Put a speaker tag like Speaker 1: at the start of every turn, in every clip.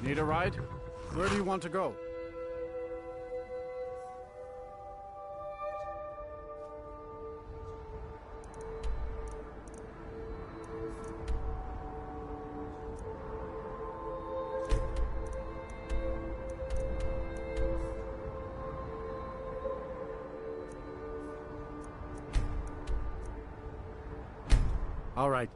Speaker 1: Need a ride? Where do you want to go? All right.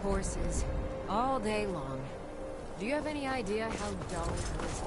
Speaker 2: Horses, all day long. Do you have any idea how dull it is?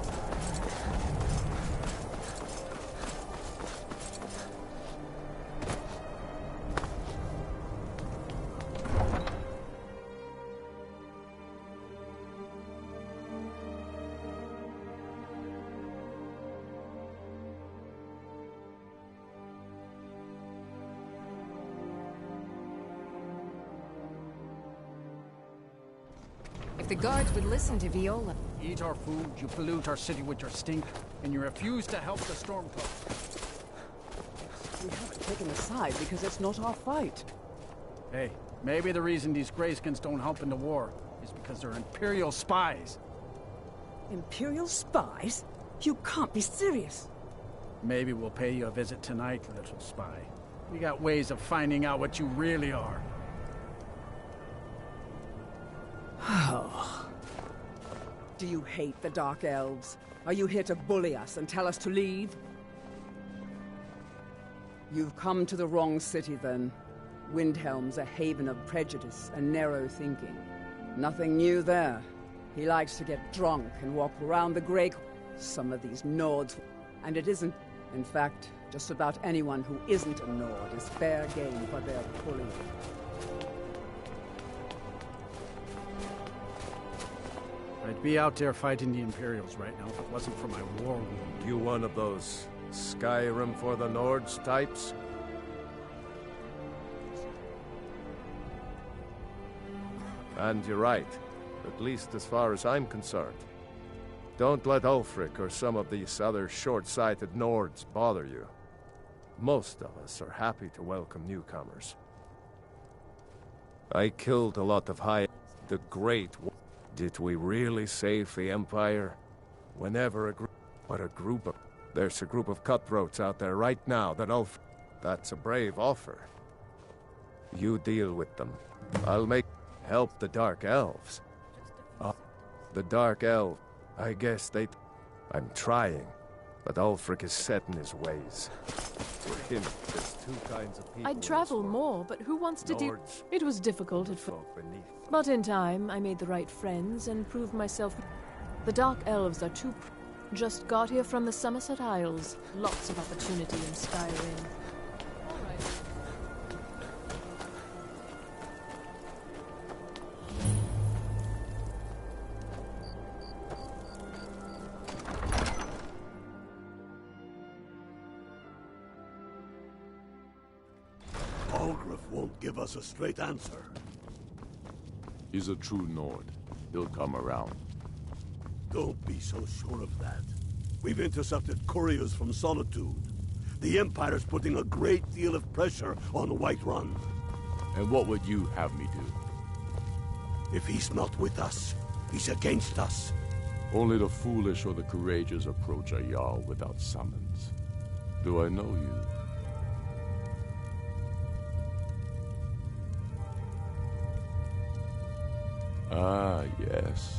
Speaker 2: If the guards would listen to Viola...
Speaker 1: Eat our food, you pollute our city with your stink, and you refuse to help the Stormcloaks.
Speaker 3: We haven't taken a side because it's not our fight.
Speaker 1: Hey, maybe the reason these Greyskins don't help in the war is because they're Imperial spies.
Speaker 3: Imperial spies? You can't be serious.
Speaker 1: Maybe we'll pay you a visit tonight, little spy. We got ways of finding out what you really are.
Speaker 3: Oh. Do you hate the Dark Elves? Are you here to bully us and tell us to leave? You've come to the wrong city, then. Windhelm's a haven of prejudice and narrow thinking. Nothing new there. He likes to get drunk and walk around the Grey... Some of these Nords... And it isn't... In fact, just about anyone who isn't a Nord is fair game for their bullying.
Speaker 1: I'd be out there fighting the Imperials right now if it wasn't for my war wound.
Speaker 4: You one of those Skyrim for the Nords types? And you're right, at least as far as I'm concerned. Don't let Ulfric or some of these other short-sighted Nords bother you. Most of us are happy to welcome newcomers. I killed a lot of the Great... Did we really save the Empire? Whenever there's a group of cutthroats out there right now that That's a brave offer. You deal with them. I'll help the Dark Elves. The Dark Elves. I guess I'm trying, but Ulfric is set in his ways. For him, there's two kinds of people.
Speaker 5: I'd travel more, but who wants to do... It was difficult at first. But in time, I made the right friends and proved myself... The Dark Elves are too... Just got here from the Somerset Isles. Lots of opportunity in Skyrim.
Speaker 6: Won't give us a straight answer.
Speaker 7: He's a true Nord. He'll come around.
Speaker 6: Don't be so sure of that. We've intercepted couriers from Solitude. The Empire's putting a great deal of pressure on Whiterun.
Speaker 7: And what would you have me do?
Speaker 6: If he's not with us, he's against us.
Speaker 7: Only the foolish or the courageous approach a Jarl without summons. Do I know you? Ah, yes.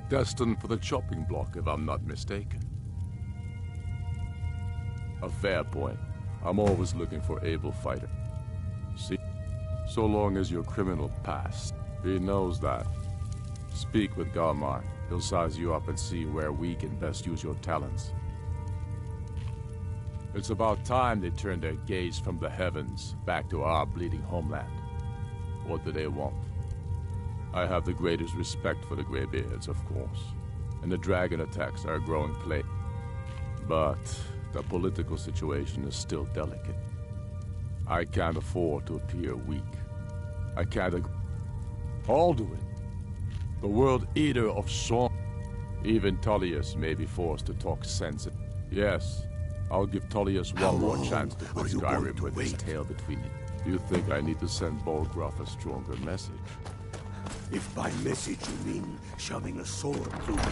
Speaker 7: Destined for the chopping block, if I'm not mistaken. A fair point. I'm always looking for able fighters. See, so long as your criminal past, he knows that. Speak with Galmar. He'll size you up and see where we can best use your talents. It's about time they turned their gaze from the heavens back to our bleeding homeland. What do they want? I have the greatest respect for the Greybeards, of course, and the dragon attacks are a growing plague. But the political situation is still delicate. I can't afford to appear weak. I can't Alduin, the world eater of song. Even Tullius may be forced to talk sense. Yes, I'll give Tullius one more chance to put Skyrim with his tail between it. You think I need to send Bolgraf a stronger message?
Speaker 6: If by message you mean shoving a sword through me.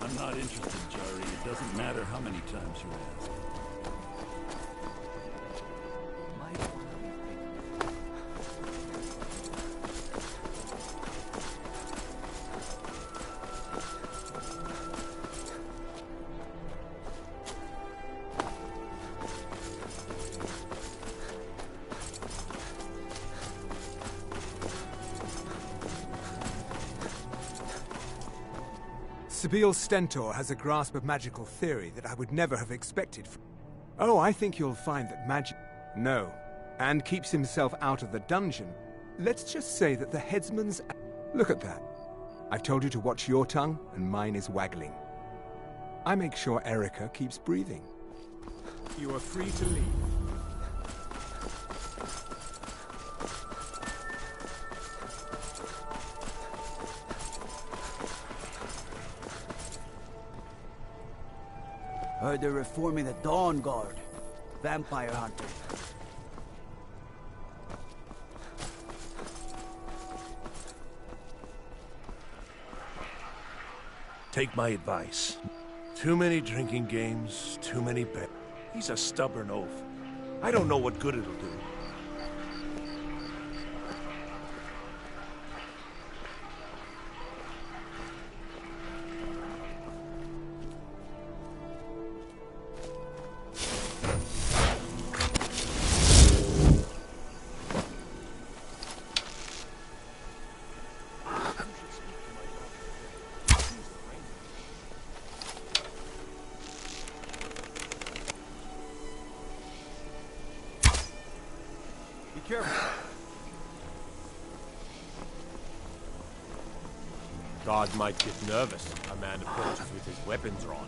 Speaker 8: I'm not interested, Jari. It doesn't matter how many times you ask.
Speaker 9: Sabil Stentor has a grasp of magical theory that I would never have expected. Oh, I think you'll find that magic... No. And keeps himself out of the dungeon. Let's just say that the headsman's... Look at that. I've told you to watch your tongue, and mine is waggling. I make sure Erica keeps breathing. You are free to leave.
Speaker 10: Heard they're reforming the Dawn Guard. Vampire hunter.
Speaker 6: Take my advice. Too many drinking games, too many bets. He's a stubborn oaf. I don't know what good it'll do.
Speaker 4: God might get nervous. A man approaches with his weapons drawn.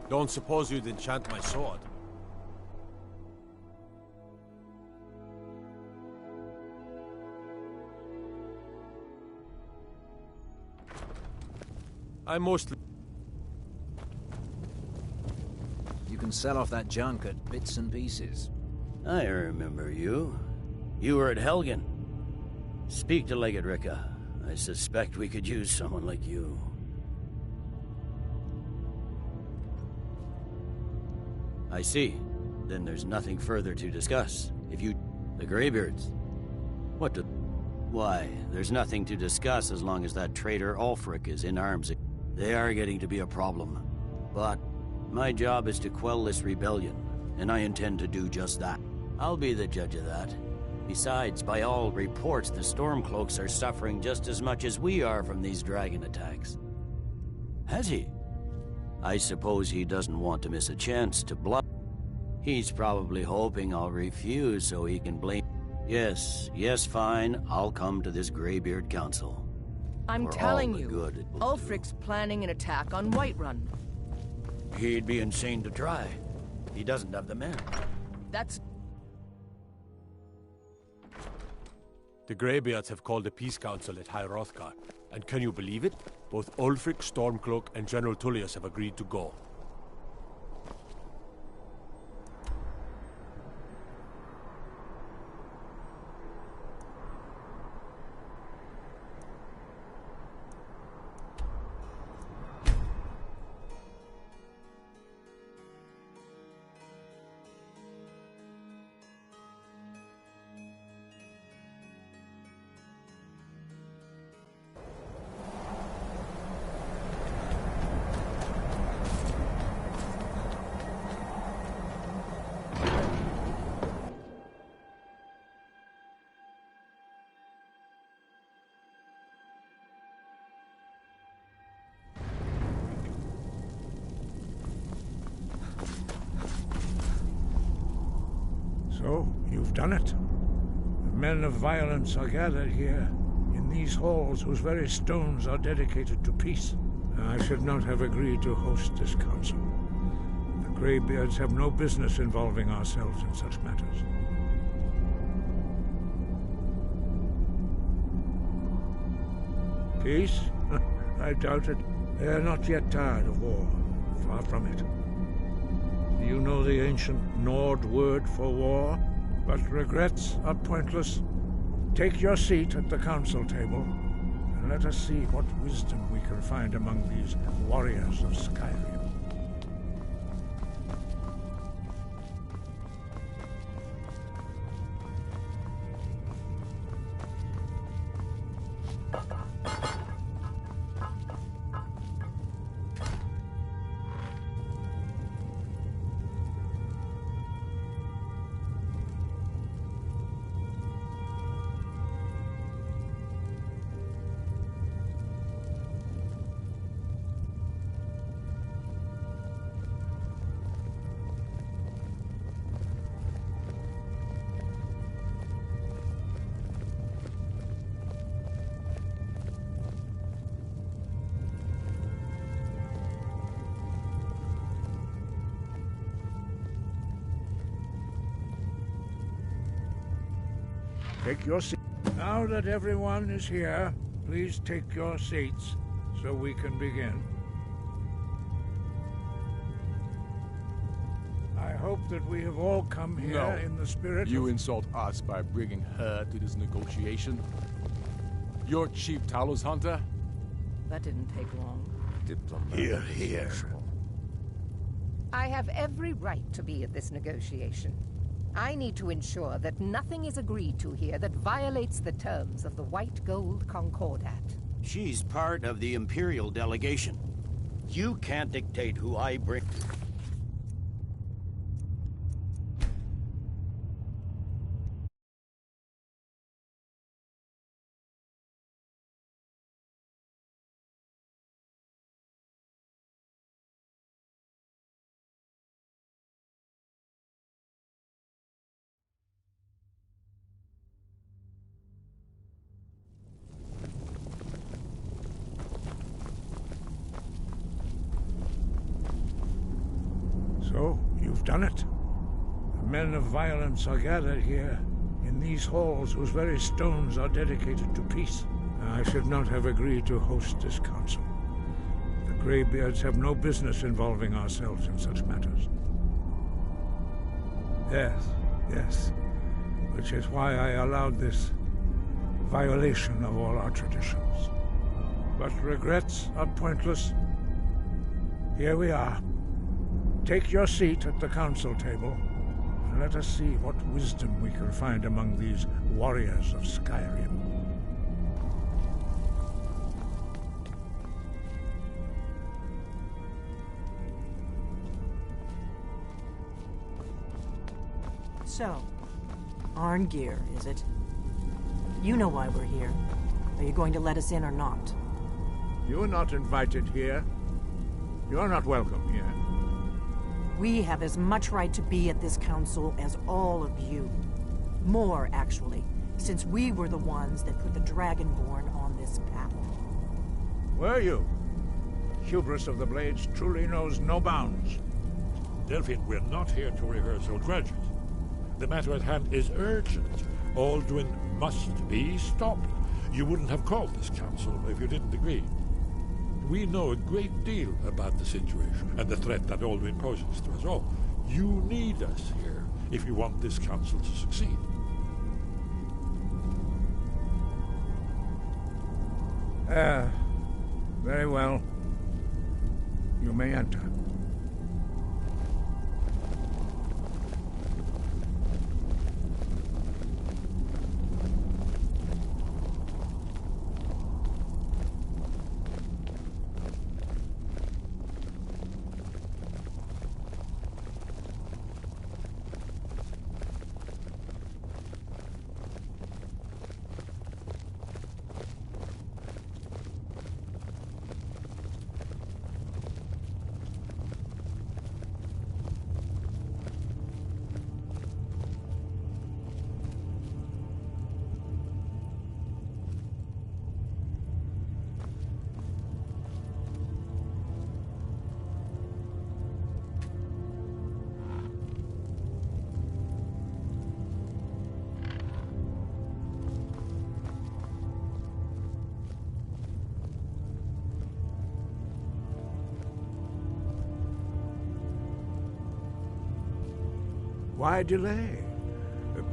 Speaker 11: Don't suppose you'd enchant my sword? I mostly...
Speaker 12: You can sell off that junk at bits and pieces.
Speaker 13: I remember you. You were at Helgen. Speak to Legate Ricka. I suspect we could use someone like you. I see. Then there's nothing further to discuss. If you... The Greybeards. What the... Why, there's nothing to discuss as long as that traitor Ulfric is in arms. They are getting to be a problem. But my job is to quell this rebellion, and I intend to do just that. I'll be the judge of that. Besides, by all reports, the Stormcloaks are suffering just as much as we are from these dragon attacks. Has he? I suppose he doesn't want to miss a chance to bluff. He's probably hoping I'll refuse so he can blame... Yes, fine. I'll come to this Greybeard Council.
Speaker 14: I'm telling you, Ulfric's planning an attack on Whiterun.
Speaker 13: He'd be insane to try. He doesn't have the men.
Speaker 14: That's...
Speaker 11: The Greybeards have called a peace council at High Hrothgar. And can you believe it? Both Ulfric, Stormcloak, and General Tullius have agreed to go.
Speaker 15: So, you've done it. The men of violence are gathered here, in these halls whose very stones are dedicated to peace. I should not have agreed to host this council. The Greybeards have no business involving ourselves in such matters. Peace? I doubt it. They are not yet tired of war. Far from it. Do you know the ancient Nord word for war? But regrets are pointless. Take your seat at the council table, and let us see what wisdom we can find among these warriors of Skyrim. Take your seat. Now that everyone is here, please take your seats so we can begin. I hope that we have all come here in the spirit
Speaker 7: You insult us by bringing her to this negotiation? You're Chief Talos Hunter?
Speaker 14: That didn't take long.
Speaker 6: Here, here.
Speaker 16: I have every right to be at this negotiation. I need to ensure that nothing is agreed to here that violates the terms of the White Gold Concordat.
Speaker 13: She's part of the Imperial delegation. You can't dictate who I bring.
Speaker 15: So, you've done it. The men of violence are gathered here, in these halls whose very stones are dedicated to peace. I should not have agreed to host this council. The Greybeards have no business involving ourselves in such matters. Yes. Which is why I allowed this violation of all our traditions. But regrets are pointless. Here we are. Take your seat at the council table, and let us see what wisdom we can find among these warriors of Skyrim.
Speaker 17: So, Arngeir, is it? You know why we're here. Are you going to let us in or not?
Speaker 15: You're not invited here. You're not welcome here.
Speaker 17: We have as much right to be at this council as all of you. More, actually, since we were the ones that put the Dragonborn on this path.
Speaker 15: Were you? Hubris of the Blades truly knows no bounds.
Speaker 18: Delphine, we're not here to rehearse old grudges. The matter at hand is urgent. Alduin must be stopped. You wouldn't have called this council if you didn't agree. We know a great deal about the situation and the threat that Alduin poses to us all. You need us here if you want this council to succeed.
Speaker 15: Very well. You may enter. Why delay?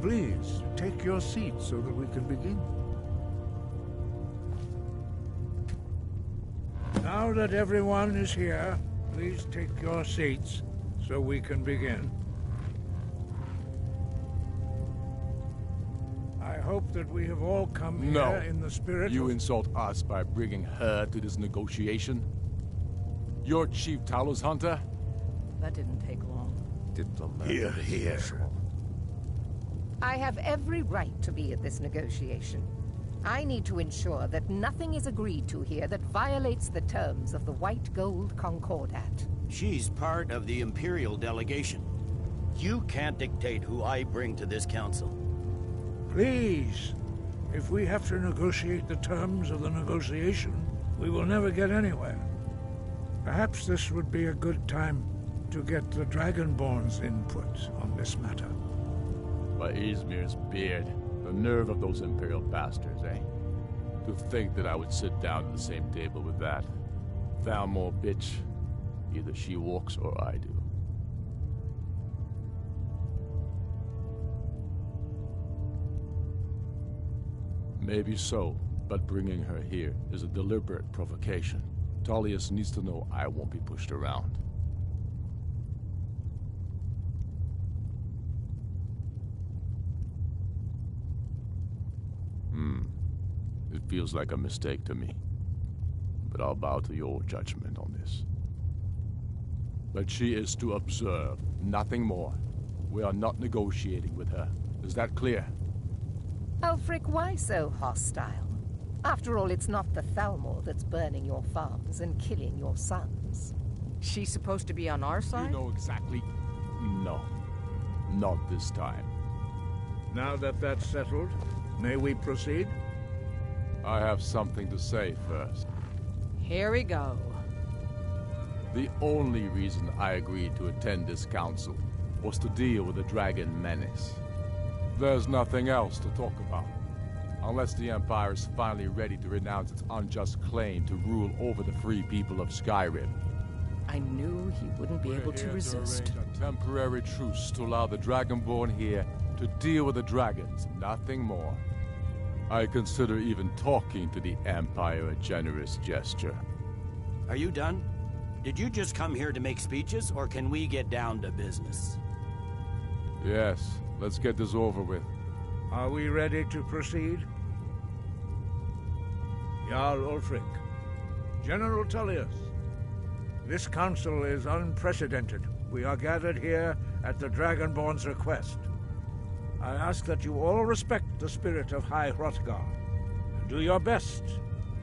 Speaker 15: Please, take your seat so that we can begin. Now that everyone is here, please take your seats so we can begin. I hope that we have all come here in the spirit
Speaker 7: You insult us by bringing her to this negotiation? You're Chief Talos Hunter?
Speaker 14: That didn't take long.
Speaker 6: Here.
Speaker 16: I have every right to be at this negotiation. I need to ensure that nothing is agreed to here that violates the terms of the White Gold Concordat.
Speaker 13: She's part of the Imperial delegation. You can't dictate who I bring to this council.
Speaker 15: Please, if we have to negotiate the terms of the negotiation, we will never get anywhere. Perhaps this would be a good time to get the Dragonborn's input on this matter.
Speaker 7: By Izmir's beard, the nerve of those Imperial bastards, eh? To think that I would sit down at the same table with that. Thalmor bitch. Either she walks or I do. Maybe so, but bringing her here is a deliberate provocation. Tullius needs to know I won't be pushed around. It feels like a mistake to me. But I'll bow to your judgment on this. But she is to observe, nothing more. We are not negotiating with her. Is that clear?
Speaker 16: Ulfric, why so hostile? After all, it's not the Thalmor that's burning your farms and killing your sons.
Speaker 14: She's supposed to be on our side?
Speaker 7: You know exactly... No. Not this time.
Speaker 15: Now that that's settled, may we proceed?
Speaker 7: I have something to say first.
Speaker 14: Here we go.
Speaker 7: The only reason I agreed to attend this council was to deal with the dragon menace. There's nothing else to talk about. Unless the Empire is finally ready to renounce its unjust claim to rule over the free people of Skyrim.
Speaker 14: I knew he wouldn't be able to resist.
Speaker 7: To arrange a temporary truce to allow the Dragonborn here to deal with the dragons, nothing more. I consider even talking to the Empire a generous gesture.
Speaker 13: Are you done? Did you just come here to make speeches, or can we get down to business?
Speaker 7: Yes, let's get this over with.
Speaker 15: Are we ready to proceed? Jarl Ulfric, General Tullius, this council is unprecedented. We are gathered here at the Dragonborn's request. I ask that you all respect the spirit of High Hrothgar, and do your best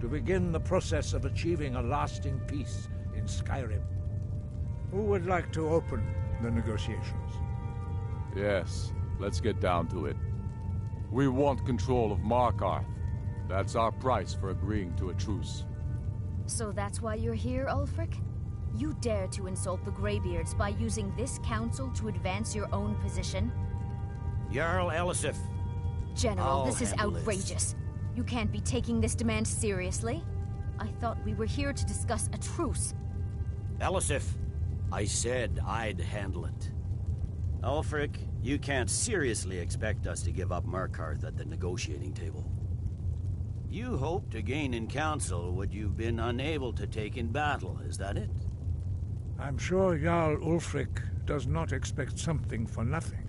Speaker 15: to begin the process of achieving a lasting peace in Skyrim. Who would like to open the negotiations?
Speaker 7: Yes, let's get down to it. We want control of Markarth. That's our price for agreeing to a truce.
Speaker 19: So that's why you're here, Ulfric? You dare to insult the Greybeards by using this council to advance your own position?
Speaker 13: Jarl Elisif.
Speaker 19: General, this is outrageous. You can't be taking this demand seriously. I thought we were here to discuss a truce.
Speaker 13: Elisif, I said I'd handle it. Ulfric, you can't seriously expect us to give up Markarth at the negotiating table. You hope to gain in council what you've been unable to take in battle, is that it?
Speaker 15: I'm sure Jarl Ulfric does not expect something for nothing.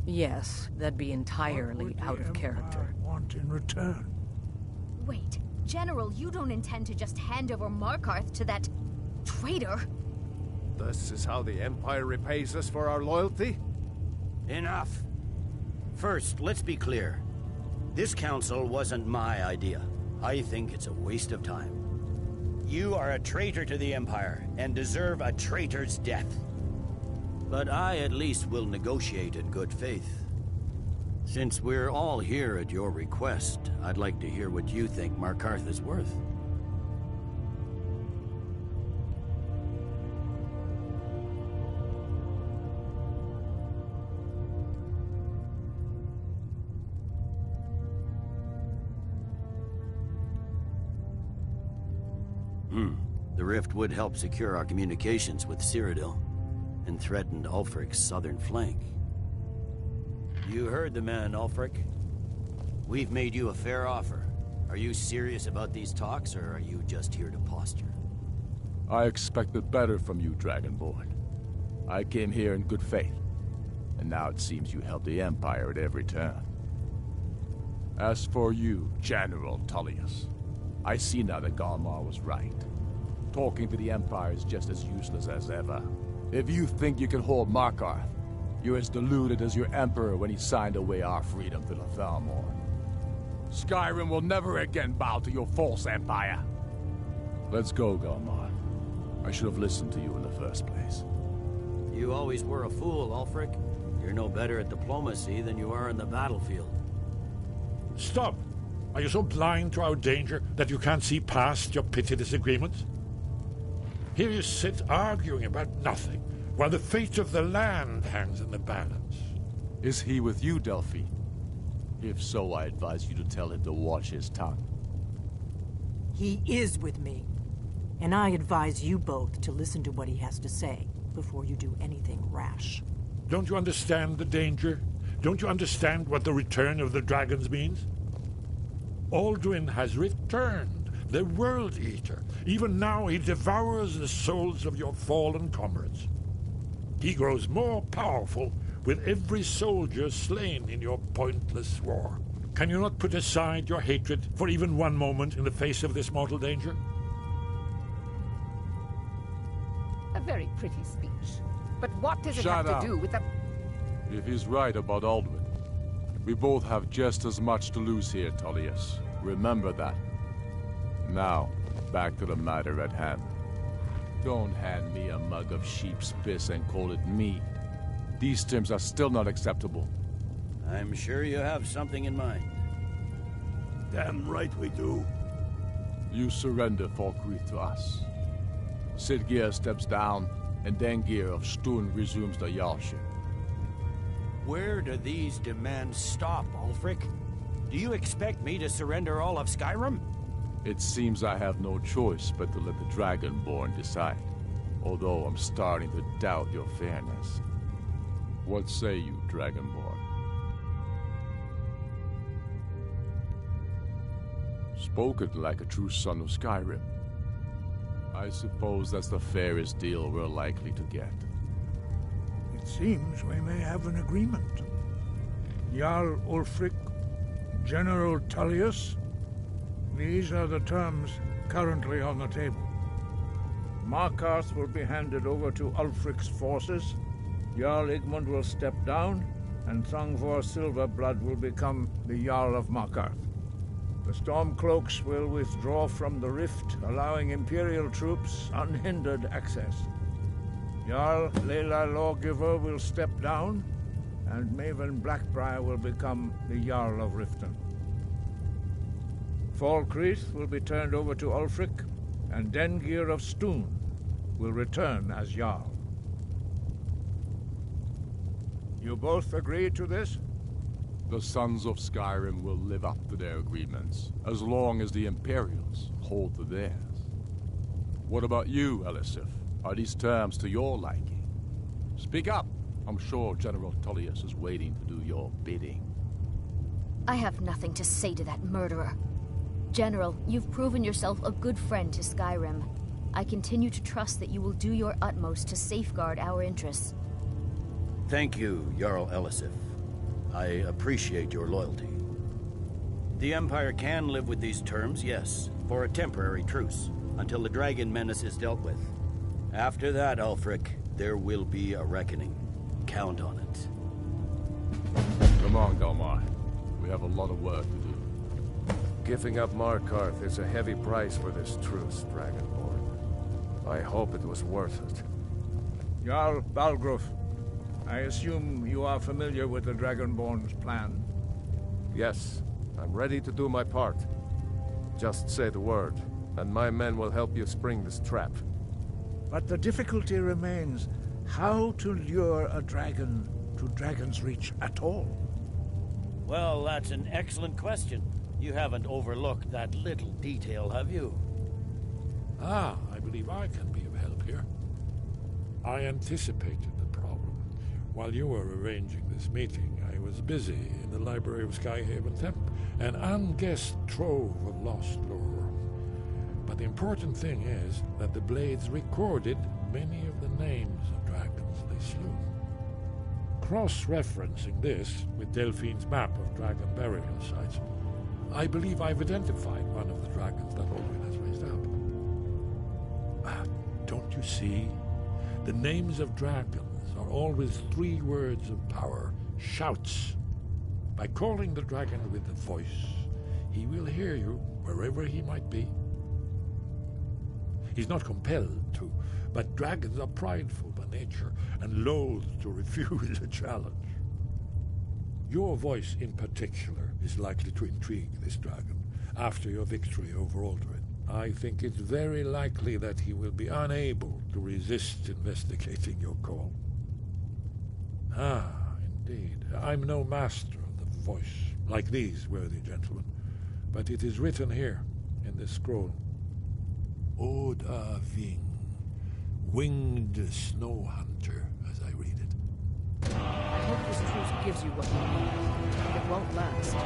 Speaker 14: Yes, that'd be entirely out of character.
Speaker 15: Want in return?
Speaker 19: Wait, General, you don't intend to just hand over Markarth to that traitor?
Speaker 4: This is how the Empire repays us for our loyalty?
Speaker 13: Enough. First, let's be clear. This council wasn't my idea. I think it's a waste of time. You are a traitor to the Empire, and deserve a traitor's death. But I at least will negotiate in good faith. Since we're all here at your request, I'd like to hear what you think Markarth is worth. The rift would help secure our communications with Cyrodiil, and threatened Ulfric's southern flank. You heard the man, Ulfric. We've made you a fair offer. Are you serious about these talks, or are you just here to posture?
Speaker 7: I expected better from you, Dragonborn. I came here in good faith, and now it seems you help the Empire at every turn. As for you, General Tullius, I see now that Galmar was right. Talking to the Empire is just as useless as ever. If you think you can hold Markarth, you're as deluded as your Emperor when he signed away our freedom to the Thalmor. Skyrim will never again bow to your false empire. Let's go, Galmar. I should have listened to you in the first place.
Speaker 13: You always were a fool, Ulfric. You're no better at diplomacy than you are in the battlefield.
Speaker 18: Stop! Are you so blind to our danger that you can't see past your petty disagreements? Here you sit arguing about nothing, while the fate of the land hangs in the balance.
Speaker 7: Is he with you, Delphi? If so, I advise you to tell him to watch his tongue.
Speaker 17: He is with me. And I advise you both to listen to what he has to say before you do anything rash.
Speaker 18: Don't you understand the danger? Don't you understand what the return of the dragons means? Alduin has returned, the World Eater. Even now he devours the souls of your fallen comrades. He grows more powerful with every soldier slain in your pointless war. Can you not put aside your hatred for even one moment in the face of this mortal danger?
Speaker 16: A very pretty speech. But what does it
Speaker 7: Shut
Speaker 16: have
Speaker 7: up.
Speaker 16: to do with the...
Speaker 7: If he's right about Alduin, we both have just as much to lose here, Tullius. Remember that. Now, back to the matter at hand. Don't hand me a mug of sheep's piss and call it mead. These terms are still not acceptable.
Speaker 13: I'm sure you have something in mind.
Speaker 6: Damn right we do.
Speaker 7: You surrender Falkreath to us. Sidgeir steps down, and Dengir of Stun resumes the Jarlship.
Speaker 13: Where do these demands stop, Ulfric? Do you expect me to surrender all of Skyrim?
Speaker 7: It seems I have no choice but to let the Dragonborn decide, although I'm starting to doubt your fairness. What say you, Dragonborn? Spoken like a true son of Skyrim. I suppose that's the fairest deal we're likely to get.
Speaker 15: It seems we may have an agreement. Jarl Ulfric, General Tullius, these are the terms currently on the table. Markarth will be handed over to Ulfric's forces, Jarl Igmund will step down, and Thongvor Silverblood will become the Jarl of Markarth. The Stormcloaks will withdraw from the rift, allowing Imperial troops unhindered access. Jarl Leila Lawgiver will step down, and Maven Blackbriar will become the Jarl of Riften. Falkreath will be turned over to Ulfric, and Dengir of Stun will return as Jarl. You both agree to this?
Speaker 7: The Sons of Skyrim will live up to their agreements, as long as the Imperials hold to theirs. What about you, Elisif? Are these terms to your liking? Speak up! I'm sure General Tullius is waiting to do your bidding.
Speaker 19: I have nothing to say to that murderer. General, you've proven yourself a good friend to Skyrim. I continue to trust that you will do your utmost to safeguard our interests.
Speaker 13: Thank you, Jarl Elisif. I appreciate your loyalty. The Empire can live with these terms, yes, for a temporary truce, until the dragon menace is dealt with. After that, Ulfric, there will be a reckoning. Count on it.
Speaker 7: Come on, Galmar. We have a lot of work to do.
Speaker 4: Giving up Markarth is a heavy price for this truce, Dragonborn. I hope it was worth it.
Speaker 15: Jarl Balgruuf, I assume you are familiar with the Dragonborn's plan?
Speaker 4: Yes, I'm ready to do my part. Just say the word, and my men will help you spring this trap.
Speaker 15: But the difficulty remains how to lure a dragon to Dragon's Reach at all.
Speaker 13: Well, that's an excellent question. You haven't overlooked that little detail, have you?
Speaker 18: Ah, I believe I can be of help here. I anticipated the problem. While you were arranging this meeting, I was busy in the library of Skyhaven Temp, an unguessed trove of lost lore. But the important thing is that the Blades recorded many of the names of dragons they slew. Cross-referencing this with Delphine's map of dragon burial sites, I believe I've identified one of the dragons that Olwyn has raised up. Don't you see? The names of dragons are always 3 words of power, shouts. By calling the dragon with the voice, he will hear you wherever he might be. He's not compelled to, but dragons are prideful by nature and loath to refuse a challenge. Your voice in particular is likely to intrigue this dragon after your victory over Aldrin. I think it's very likely that he will be unable to resist investigating your call. Ah, indeed. I'm no master of the voice, like these worthy gentlemen, but it is written here in this scroll. Oda Ving, winged snow hunter, as I read it.
Speaker 14: I hope this truce gives you what you need. It won't last.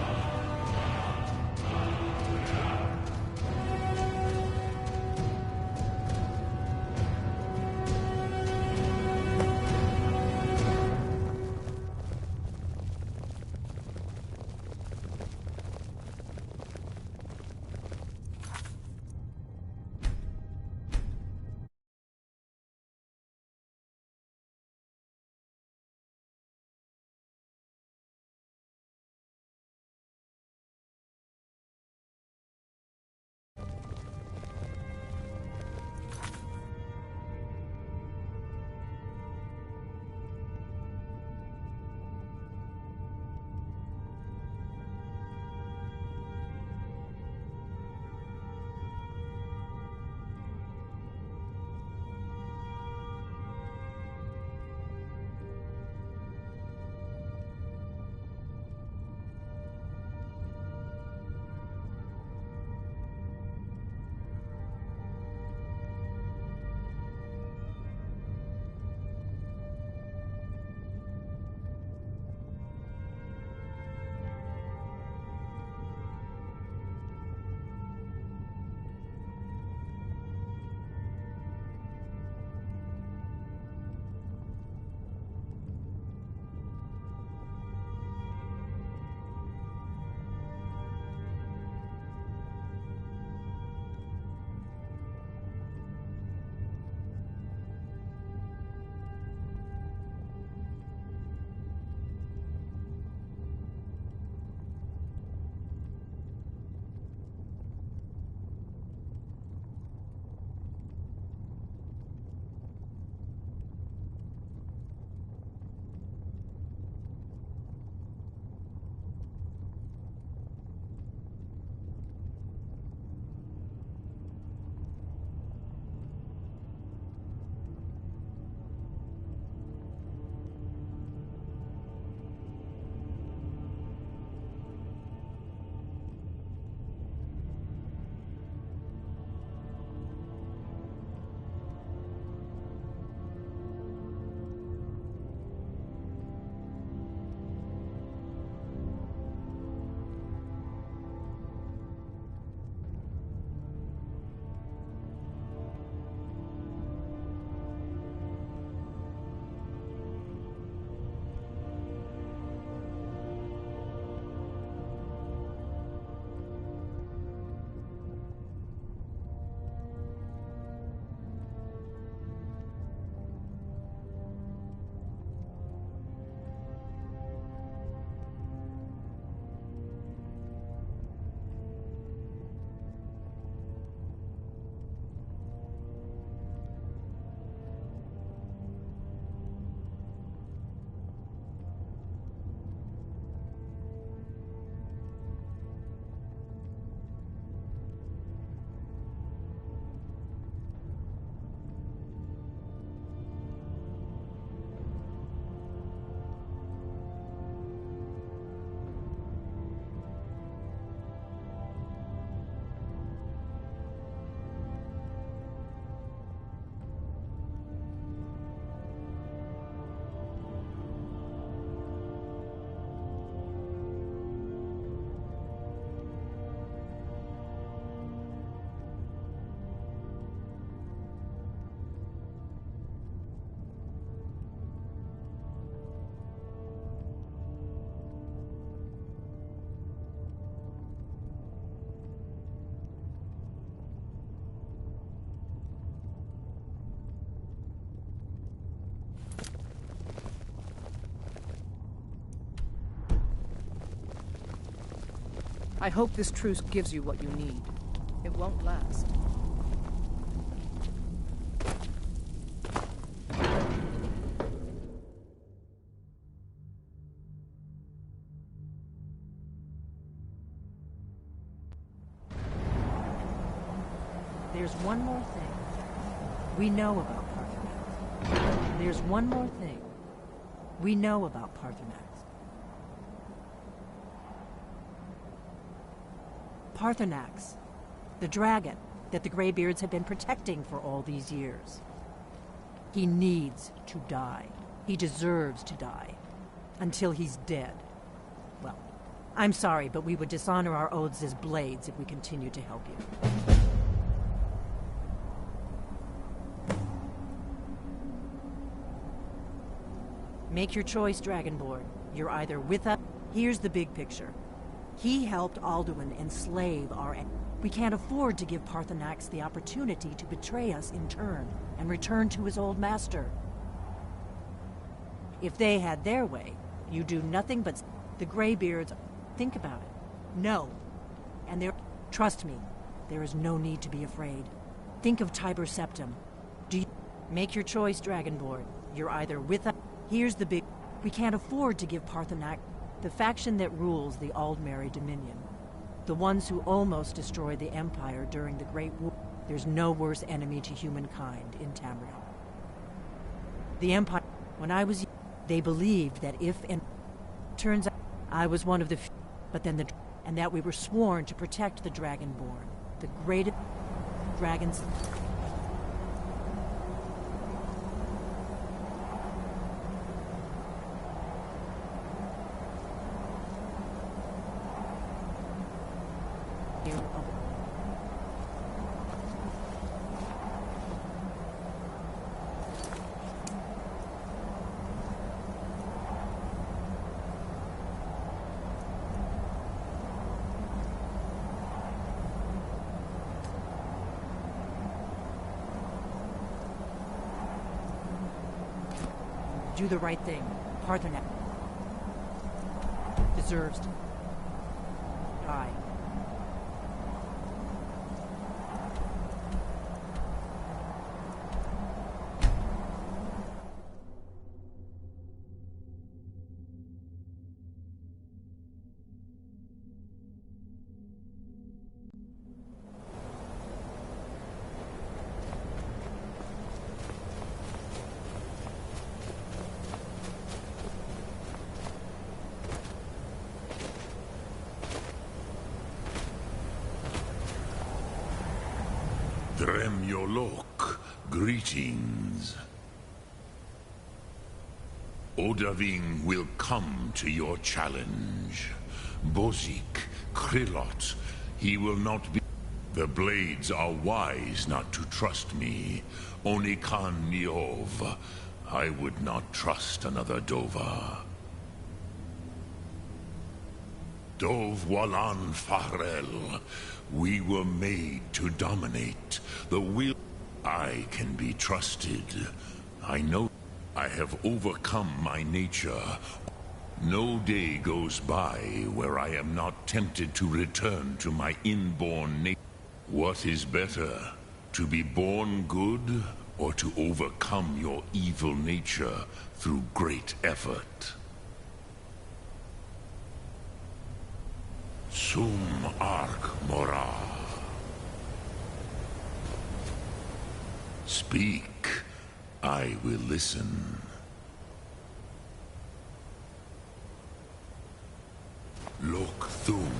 Speaker 14: I hope this truce gives you what you need. It won't last.
Speaker 17: There's one more thing we know about Paarthurnax. There's one more thing we know about Paarthurnax. Paarthurnax, the dragon that the Greybeards have been protecting for all these years. He needs to die. He deserves to die. Until he's dead. Well, I'm sorry, but we would dishonor our oaths as blades if we continue to help you. Make your choice, Dragonborn. You're either with us... Here's the big picture. He helped Alduin enslave our... We can't afford to give Paarthurnax the opportunity to betray us in turn and return to his old master. If they had their way, you do nothing but... The Greybeards... Think about it. No. And there... Trust me, there is no need to be afraid. Think of Tiber Septim. Do you... Make your choice, Dragonborn. You're either with us... Here's the big... We can't afford to give Paarthurnax... The faction that rules the Aldmeri Dominion. The ones who almost destroyed the Empire during the Great War. There's no worse enemy to humankind in Tamriel. The Empire... When I was... They believed that if... And turns out I was one of the... But then the... And that we were sworn to protect the Dragonborn. The greatest... Dragons... Do the right thing. Paarthurnax deserves to die.
Speaker 20: Dremyolok, greetings. Odahviing will come to your challenge. Bozik, Krillot, he will not be... The Blades are wise not to trust me. Onikan Niov, I would not trust another Dova. Dov Walan Farel, we were made to dominate. The will... I can be trusted. I know I have overcome my nature. No day goes by where I am not tempted to return to my inborn nature. What is better, to be born good or to overcome your evil nature through great effort? Sum Ark Mora. Speak. I will listen. Lok Thum.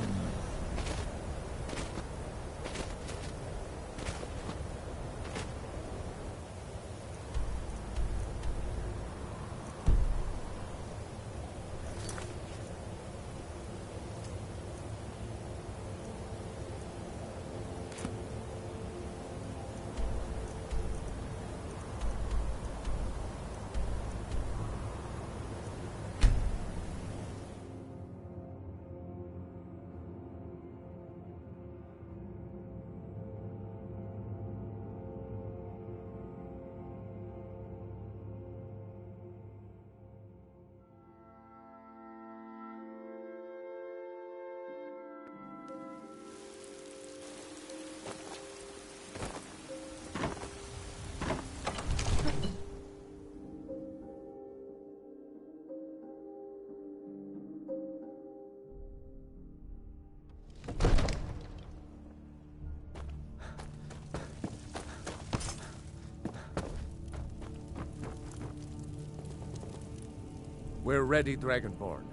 Speaker 4: We're ready, Dragonborn.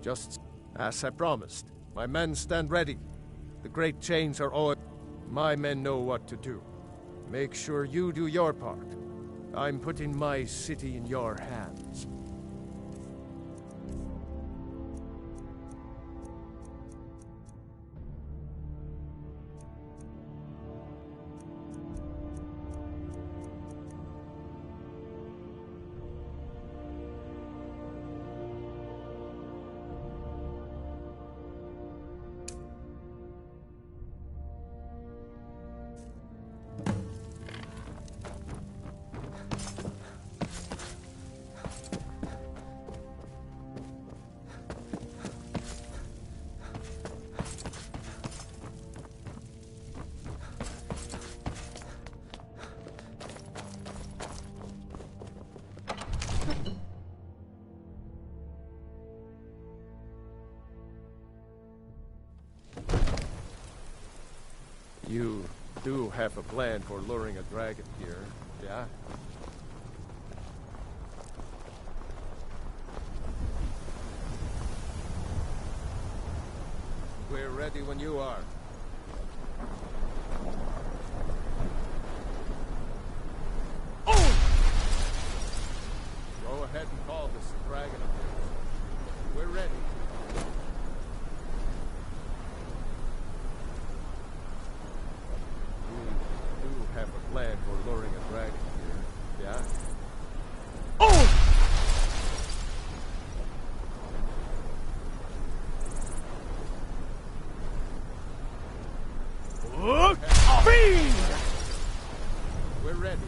Speaker 4: Just as I promised. My men stand ready. The great chains are all... My men know what to do. Make sure you do your part. I'm putting my city in your hands. You do have a plan for luring a dragon here, yeah? We're ready when you are. Oh! Go ahead and call this dragon of yours. We're ready. Have a plan for luring a dragon here, yeah? Oh! Fiend! We're ready.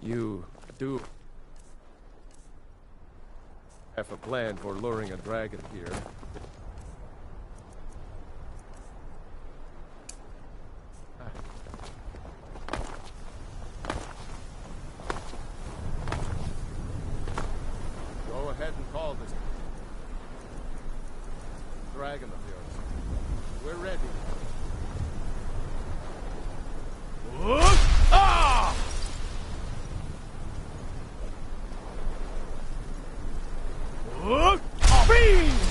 Speaker 4: You do have a plan for luring a dragon here. Go ahead and call this dragon of yours. We're ready. Ah! Fiend!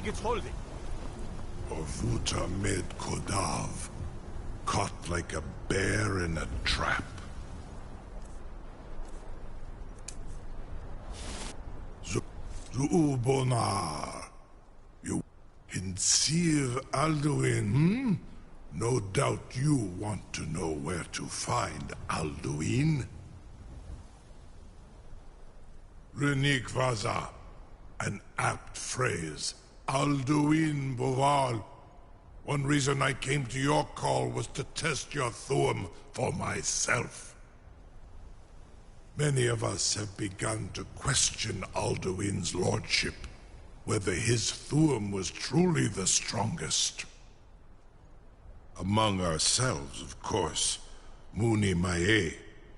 Speaker 11: think it's holding?
Speaker 6: Orvuta Med Kodav, caught like a bear in a trap. Zuubonar, you Hinsir Alduin, No doubt you want to know where to find Alduin. Renik Vaza, an apt phrase. Alduin Boval. One reason I came to your call was to test your Thuum for myself. Many of us have begun to question Alduin's lordship, whether his Thuum was truly the strongest. Among ourselves, of course, Muni Mae,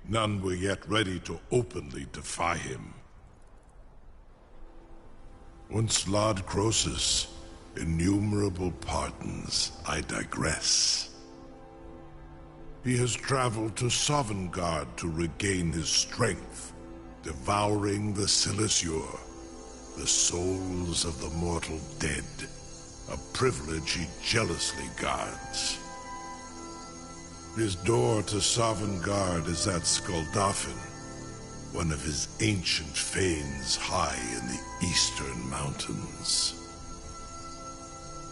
Speaker 6: none were yet ready to openly defy him. Once Lord Croesus, innumerable pardons, I digress. He has traveled to Sovngarde to regain his strength, devouring the Silesure, the souls of the mortal dead, a privilege he jealously guards. His door to Sovngarde is at Skuldafn, one of his ancient fanes high in the eastern mountains.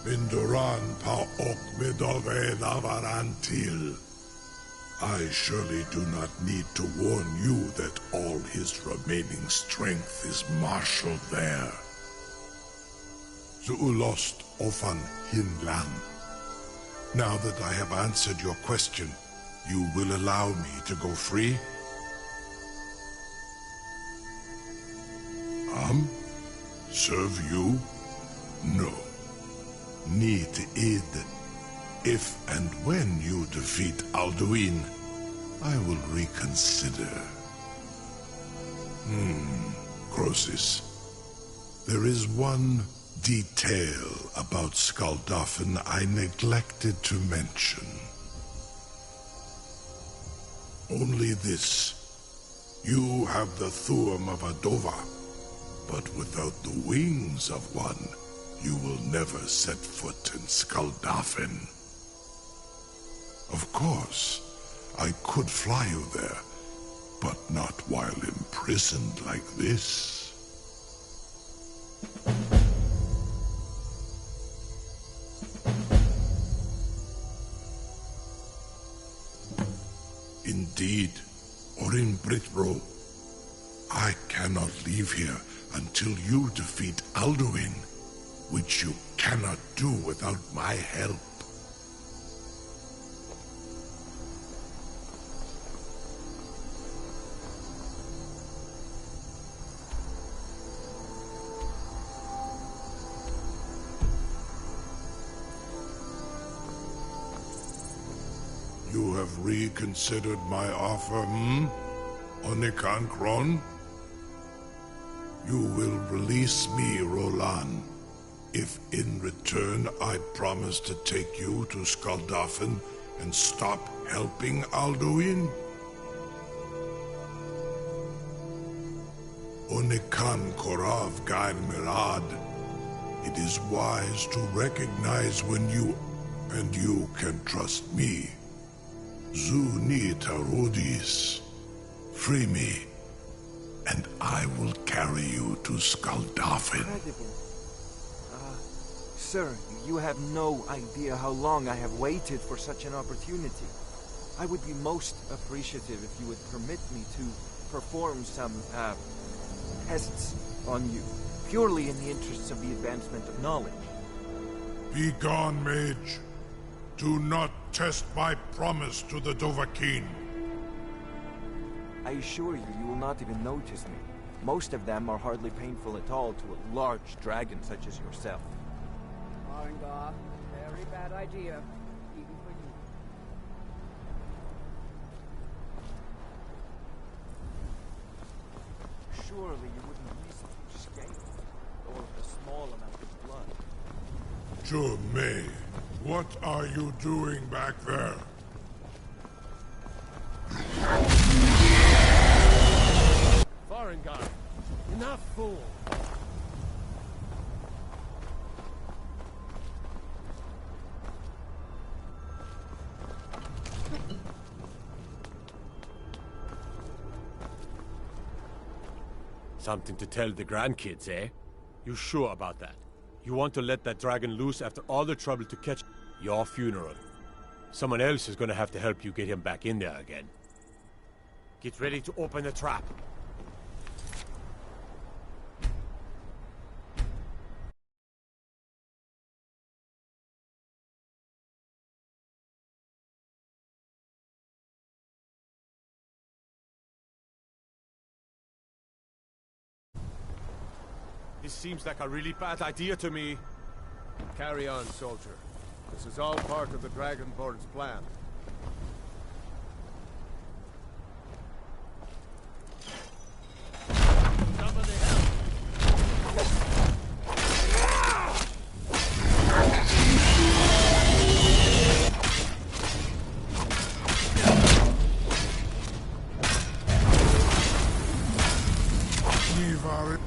Speaker 6: Minduran pa ok midove navarantil. I surely do not need to warn you that all his remaining strength is marshaled there. Zuulost ofan hinlan. Now that I have answered your question, you will allow me to go free? Serve you? No. Need id. If and when you defeat Alduin, I will reconsider. Croesus. There is one detail about Skuldafn I neglected to mention. Only this. You have the Thuum of a Dova, but without the wings of one, you will never set foot in Skuldafn. Of course, I could fly you there, but not while imprisoned like this. Indeed, or in Britbro. I cannot leave here until you defeat Alduin, which you cannot do without my help. You have reconsidered my offer, Onikan Kron? You will release me, Roland, if in return I promise to take you to Skuldafn and stop helping Alduin? Onikan Korav Gair Mirad. It is wise to recognize when and you can trust me. Zuni Tarudis. Free me, and I will carry you to Skuldafn.
Speaker 2: Incredible. Sir, you have no idea how long I have waited for such an opportunity. I would be most appreciative if you would permit me to perform some, tests on you, purely in the interests of the advancement of knowledge.
Speaker 6: Be gone, mage. Do not test my promise to the Dovahkiin.
Speaker 2: I assure you, you will not even notice me. Most of them are hardly painful at all to a large dragon such as yourself.
Speaker 3: Arengar, very bad idea, even for you.
Speaker 2: Surely you wouldn't miss a few scales, or a small amount of blood.
Speaker 6: Jumei, what are you doing back there?
Speaker 11: Farengar, enough, fool! Something to tell the grandkids, eh? You sure about that? You want to let that dragon loose after all the trouble to catch your funeral? Someone else is gonna have to help you get him back in there again. Get ready to open the trap. This seems like a really bad idea to me.
Speaker 4: Carry on, soldier. This is all part of the Dragonborn's plan.
Speaker 8: Somebody help!
Speaker 6: Leave our...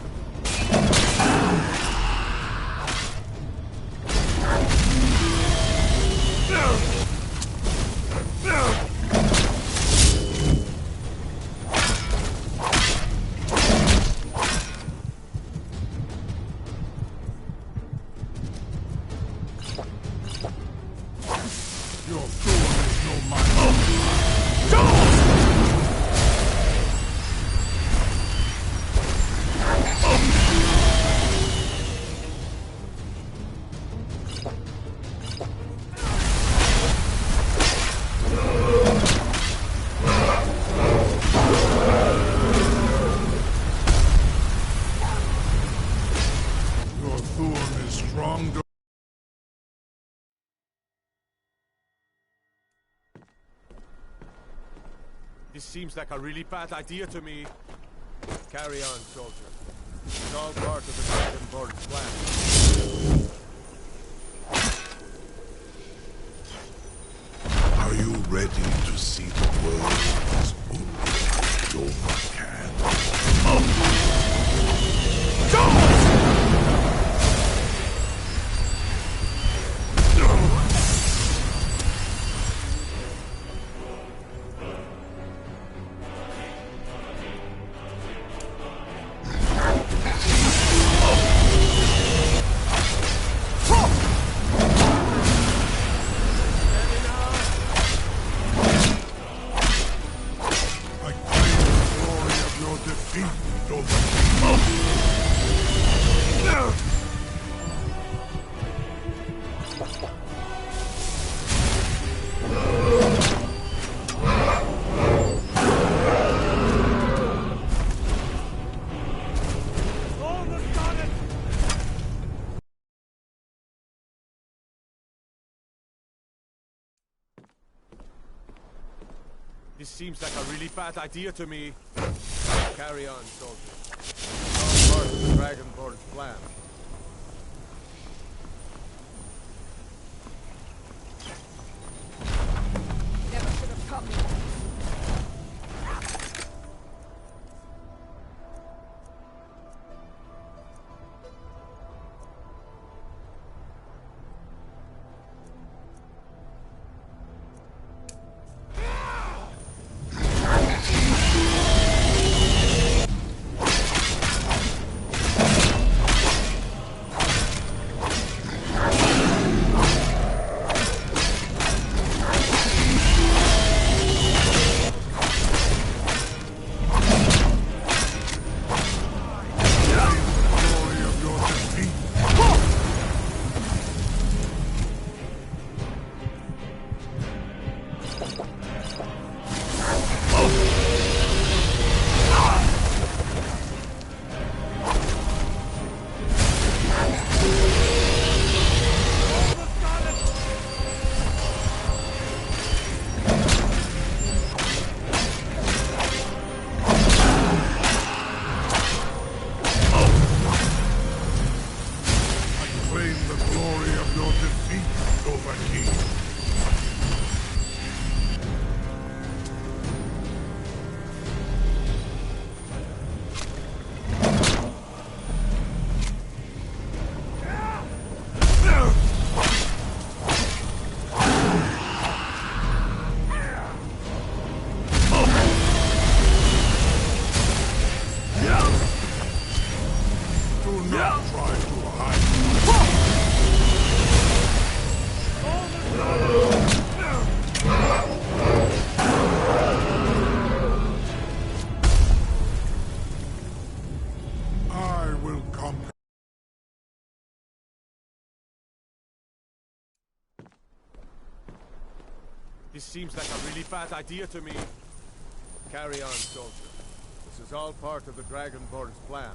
Speaker 11: This seems like a really bad idea to me.
Speaker 4: Carry on, soldier. It's all part of the Dragonborn's plan.
Speaker 6: Are you ready to see the world as only Doma can?
Speaker 11: This seems like a really bad idea to me.
Speaker 4: Carry on, soldier. It's all part of the Dragonborn's plan.
Speaker 16: Never should have come.
Speaker 6: will conquer.
Speaker 11: This seems like a really bad idea to me.
Speaker 4: Carry on, soldier. This is all part of the Dragonborn's plan.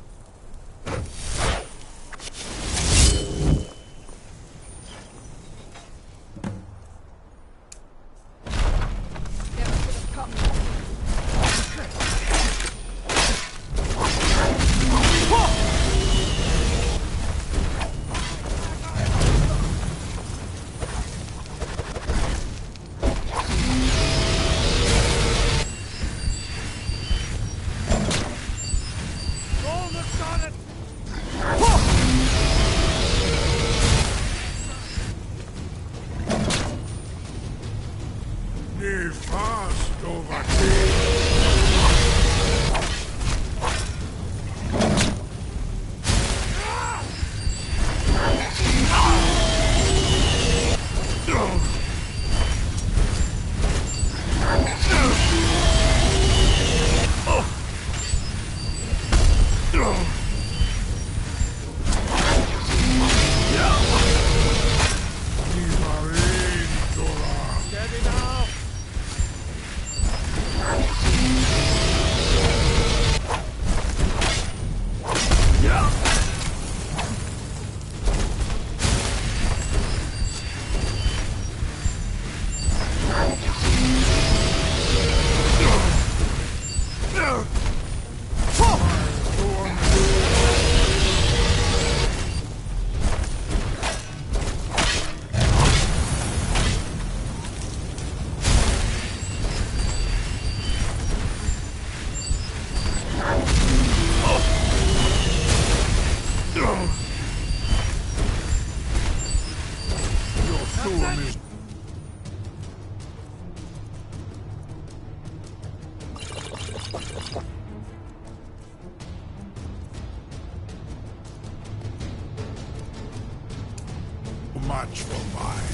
Speaker 6: Much for mine.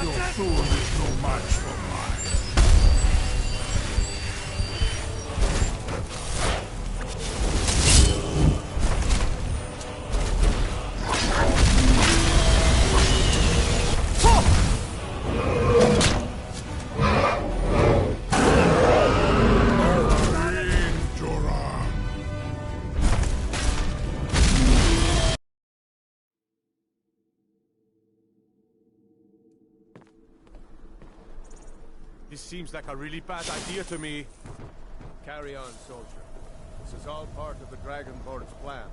Speaker 6: Your sword is no match for mine.
Speaker 11: This seems like a really bad idea to me.
Speaker 4: Carry on, soldier. This is all part of the Dragonborn's plan.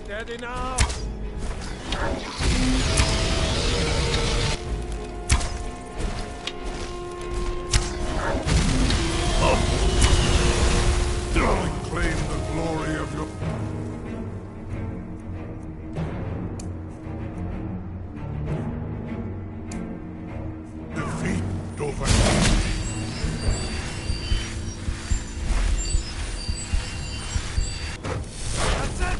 Speaker 11: Steady now!
Speaker 6: Claim the glory of your... Defeat Dovahkiin.
Speaker 11: That's it!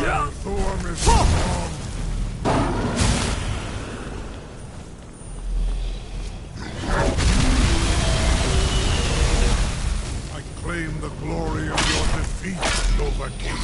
Speaker 6: Yeah. Thorm is strong. Claim the glory of your defeat, Dovahkiin.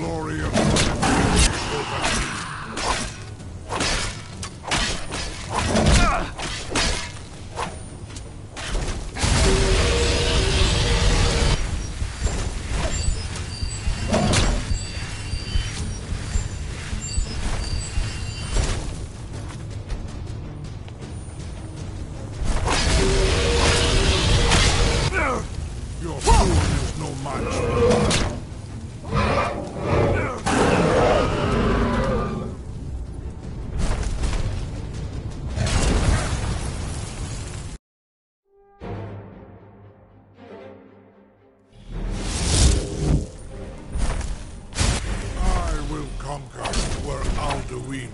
Speaker 6: glory of your defeat over me. Your fool is no match for mine. I will conquer where Alduin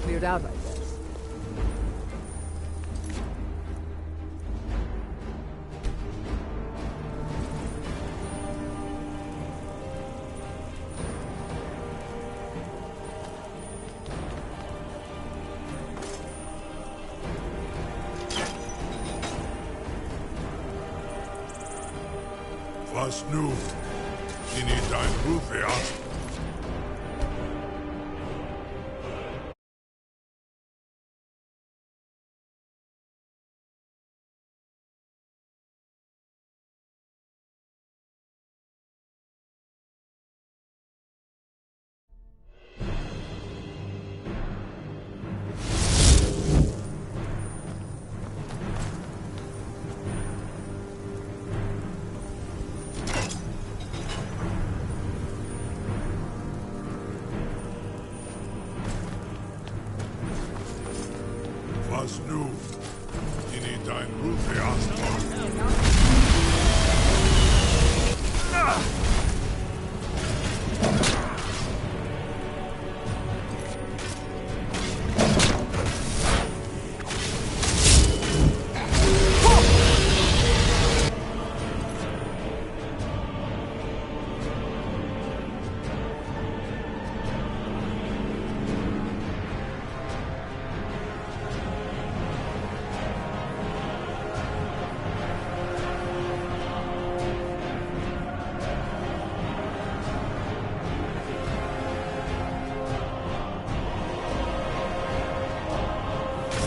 Speaker 3: Cleared out, I guess.
Speaker 6: Was nu? Ini dein Ruf wert? Was nu? Ini dein Ruf wert?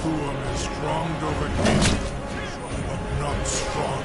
Speaker 6: Thuum is strong over king, but not strong.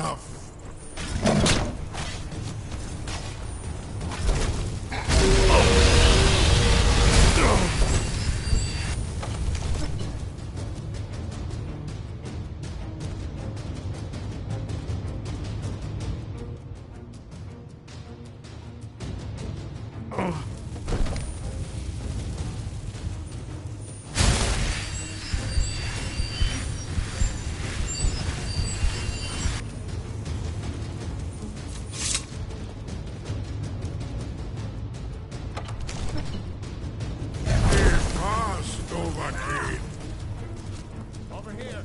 Speaker 6: enough.
Speaker 4: Over here.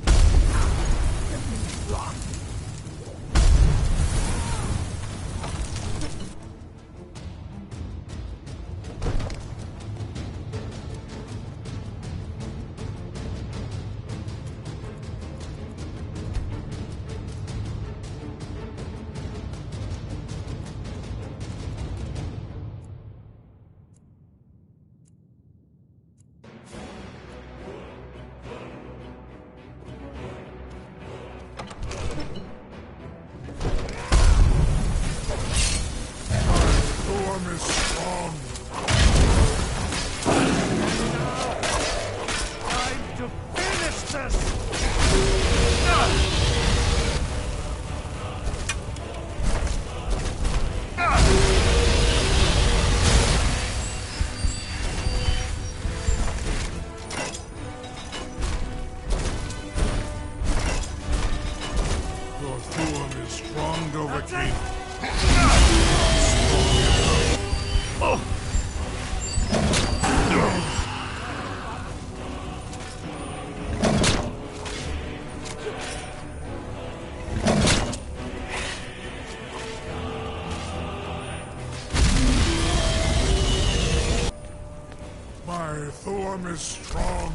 Speaker 6: My Thorm is strong.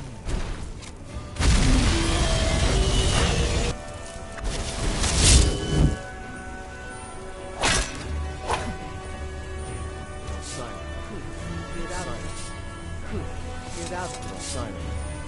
Speaker 3: Get out of it. Get out of it.
Speaker 4: Simon.